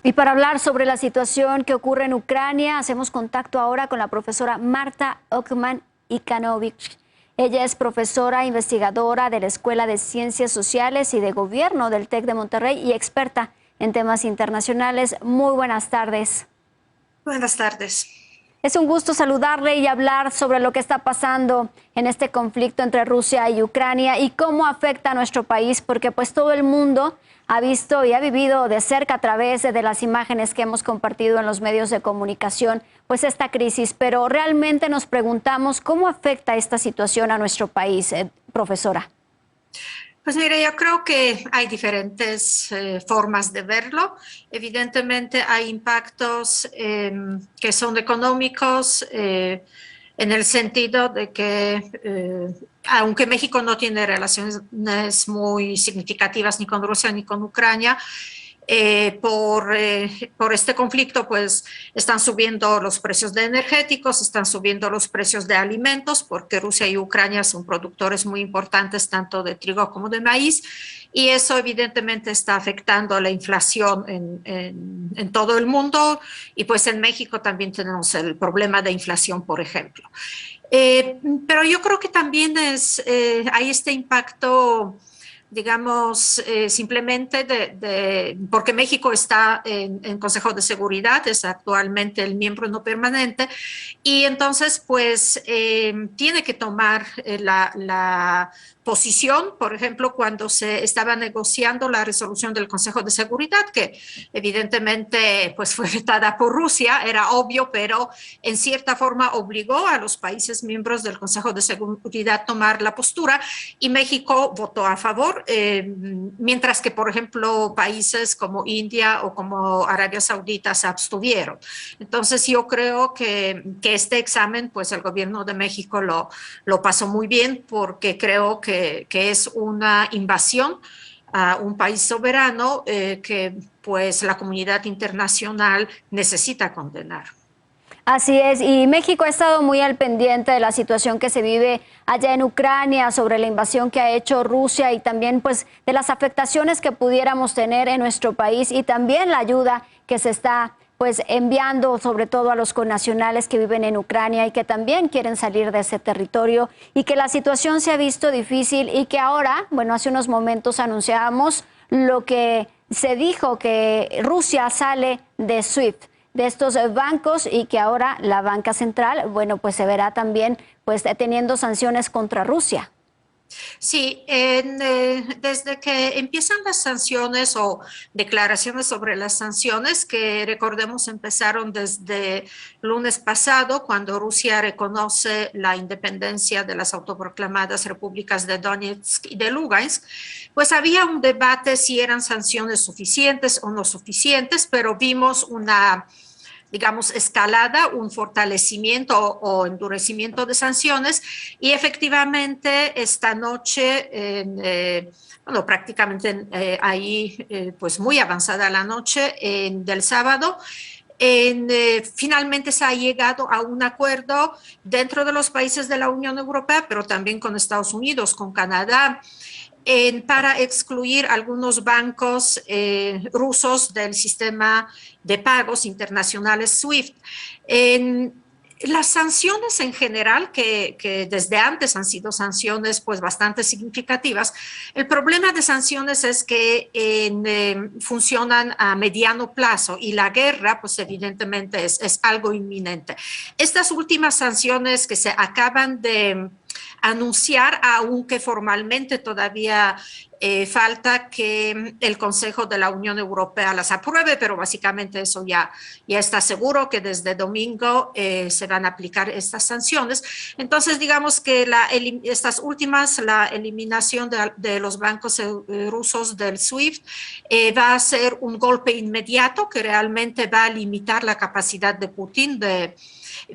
Y para hablar sobre la situación que ocurre en Ucrania, hacemos contacto ahora con la profesora Marta Okman-Ikanovich. Ella es profesora investigadora de la Escuela de Ciencias Sociales y de Gobierno del TEC de Monterrey y experta en temas internacionales. Muy buenas tardes. Buenas tardes. Es un gusto saludarle y hablar sobre lo que está pasando en este conflicto entre Rusia y Ucrania y cómo afecta a nuestro país, porque pues todo el mundo ha visto y ha vivido de cerca a través de las imágenes que hemos compartido en los medios de comunicación, pues esta crisis. Pero realmente nos preguntamos cómo afecta esta situación a nuestro país, profesora. Pues mire, yo creo que hay diferentes formas de verlo. Evidentemente hay impactos que son económicos en el sentido de que aunque México no tiene relaciones muy significativas ni con Rusia ni con Ucrania, por este conflicto, pues están subiendo los precios de energéticos, están subiendo los precios de alimentos, porque Rusia y Ucrania son productores muy importantes tanto de trigo como de maíz, y eso evidentemente está afectando la inflación en todo el mundo, y pues en México también tenemos el problema de inflación, por ejemplo. Pero yo creo que también hay este impacto, digamos, simplemente porque México está en Consejo de Seguridad, es actualmente el miembro no permanente, y entonces pues tiene que tomar la posición, por ejemplo, cuando se estaba negociando la resolución del Consejo de Seguridad, que evidentemente pues fue vetada por Rusia, era obvio, pero en cierta forma obligó a los países miembros del Consejo de Seguridad a tomar la postura, y México votó a favor, mientras que, por ejemplo, países como India o como Arabia Saudita se abstuvieron. Entonces, yo creo que este examen, pues el gobierno de México lo pasó muy bien, porque creo que es una invasión a un país soberano que pues la comunidad internacional necesita condenar. Así es, y México ha estado muy al pendiente de la situación que se vive allá en Ucrania, sobre la invasión que ha hecho Rusia y también pues de las afectaciones que pudiéramos tener en nuestro país y también la ayuda que se está pues enviando sobre todo a los connacionales que viven en Ucrania y que también quieren salir de ese territorio y que la situación se ha visto difícil y que ahora, bueno, hace unos momentos anunciábamos lo que se dijo que Rusia sale de SWIFT, de estos bancos, y que ahora la banca central, bueno, pues se verá también pues teniendo sanciones contra Rusia. Sí, desde que empiezan las sanciones o declaraciones sobre las sanciones, que recordemos empezaron desde lunes pasado, cuando Rusia reconoce la independencia de las autoproclamadas repúblicas de Donetsk y de Lugansk, pues había un debate si eran sanciones suficientes o no suficientes, pero vimos una, digamos, escalada, un fortalecimiento o endurecimiento de sanciones, y efectivamente esta noche, bueno, prácticamente ahí, pues muy avanzada la noche del sábado, finalmente se ha llegado a un acuerdo dentro de los países de la Unión Europea, pero también con Estados Unidos, con Canadá, para excluir algunos bancos rusos del sistema de pagos internacionales SWIFT. Las sanciones en general, que desde antes han sido sanciones pues bastante significativas, el problema de sanciones es que funcionan a mediano plazo, y la guerra pues evidentemente es algo inminente. Estas últimas sanciones que se acaban de anunciar, aunque formalmente todavía falta que el Consejo de la Unión Europea las apruebe, pero básicamente eso ya está seguro, que desde domingo se van a aplicar estas sanciones. Entonces, digamos que estas últimas, la eliminación de los bancos rusos del SWIFT, va a ser un golpe inmediato que realmente va a limitar la capacidad de Putin de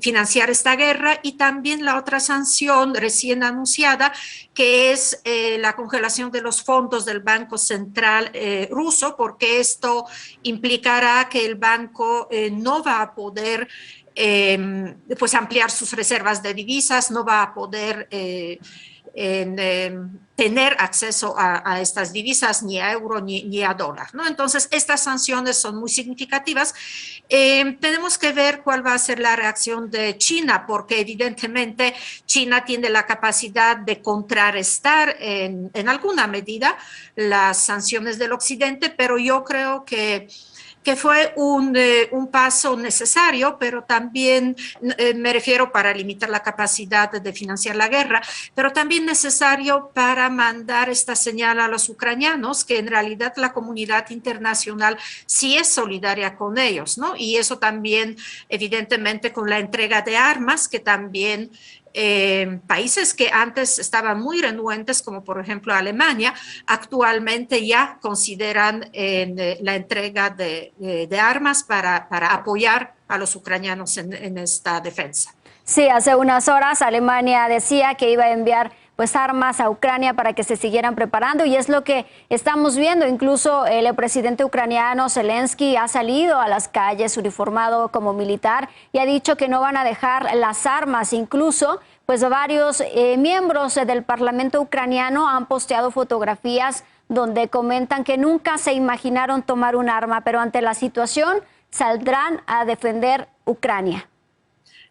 financiar esta guerra, y también la otra sanción recién anunciada, que es la congelación de los fondos del Banco Central ruso, porque esto implicará que el banco no va a poder pues ampliar sus reservas de divisas, no va a poder tener acceso a estas divisas, ni a euro ni a dólar, ¿no? Entonces, estas sanciones son muy significativas. Tenemos que ver cuál va a ser la reacción de China, porque evidentemente China tiene la capacidad de contrarrestar en alguna medida las sanciones del Occidente, pero yo creo que fue un paso necesario, pero también me refiero para limitar la capacidad de financiar la guerra, pero también necesario para mandar esta señal a los ucranianos que en realidad la comunidad internacional sí es solidaria con ellos, ¿no? Y eso también, evidentemente, con la entrega de armas, que también países que antes estaban muy renuentes, como por ejemplo Alemania, actualmente ya consideran la entrega de armas para apoyar a los ucranianos en esta defensa. Sí, hace unas horas Alemania decía que iba a enviar pues armas a Ucrania para que se siguieran preparando y es lo que estamos viendo. Incluso el presidente ucraniano Zelensky ha salido a las calles uniformado como militar y ha dicho que no van a dejar las armas. Incluso pues varios miembros del Parlamento ucraniano han posteado fotografías donde comentan que nunca se imaginaron tomar un arma, pero ante la situación saldrán a defender Ucrania.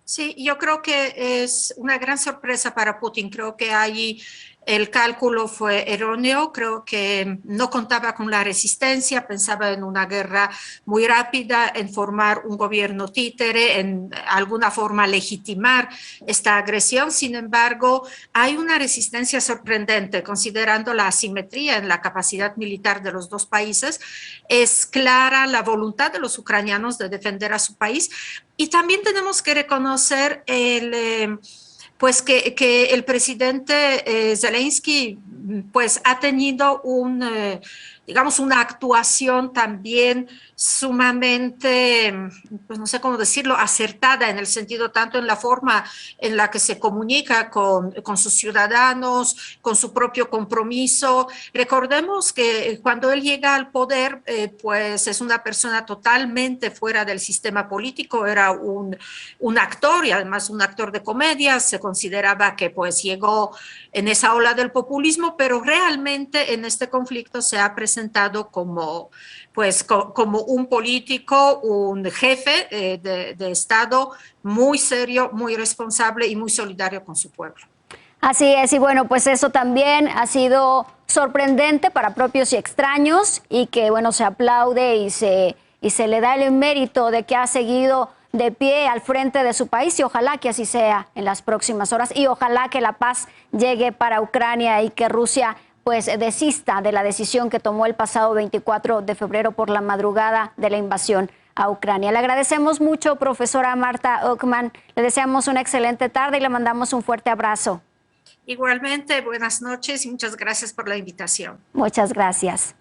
Sí, yo creo que es una gran sorpresa para Putin. Creo que ahí el cálculo fue erróneo. Creo que no contaba con la resistencia, pensaba en una guerra muy rápida, en formar un gobierno títere, en alguna forma legitimar esta agresión. Sin embargo, hay una resistencia sorprendente, considerando la asimetría en la capacidad militar de los dos países. Es clara la voluntad de los ucranianos de defender a su país. Y también tenemos que reconocer pues que el presidente Zelensky pues ha tenido digamos, una actuación también sumamente, pues no sé cómo decirlo, acertada en el sentido tanto en la forma en la que se comunica con sus ciudadanos, con su propio compromiso. Recordemos que cuando él llega al poder, pues es una persona totalmente fuera del sistema político, era un actor y además un actor de comedia, se consideraba que pues llegó en esa ola del populismo, pero realmente en este conflicto se ha presentado como un político, un jefe de Estado muy serio, muy responsable y muy solidario con su pueblo. Así es, y bueno, pues eso también ha sido sorprendente para propios y extraños y que bueno, se aplaude y se le da el mérito de que ha seguido de pie al frente de su país y ojalá que así sea en las próximas horas y ojalá que la paz llegue para Ucrania y que Rusia pues desista de la decisión que tomó el pasado 24 de febrero por la madrugada de la invasión a Ucrania. Le agradecemos mucho, profesora Marta Ockman, le deseamos una excelente tarde y le mandamos un fuerte abrazo. Igualmente, buenas noches y muchas gracias por la invitación. Muchas gracias.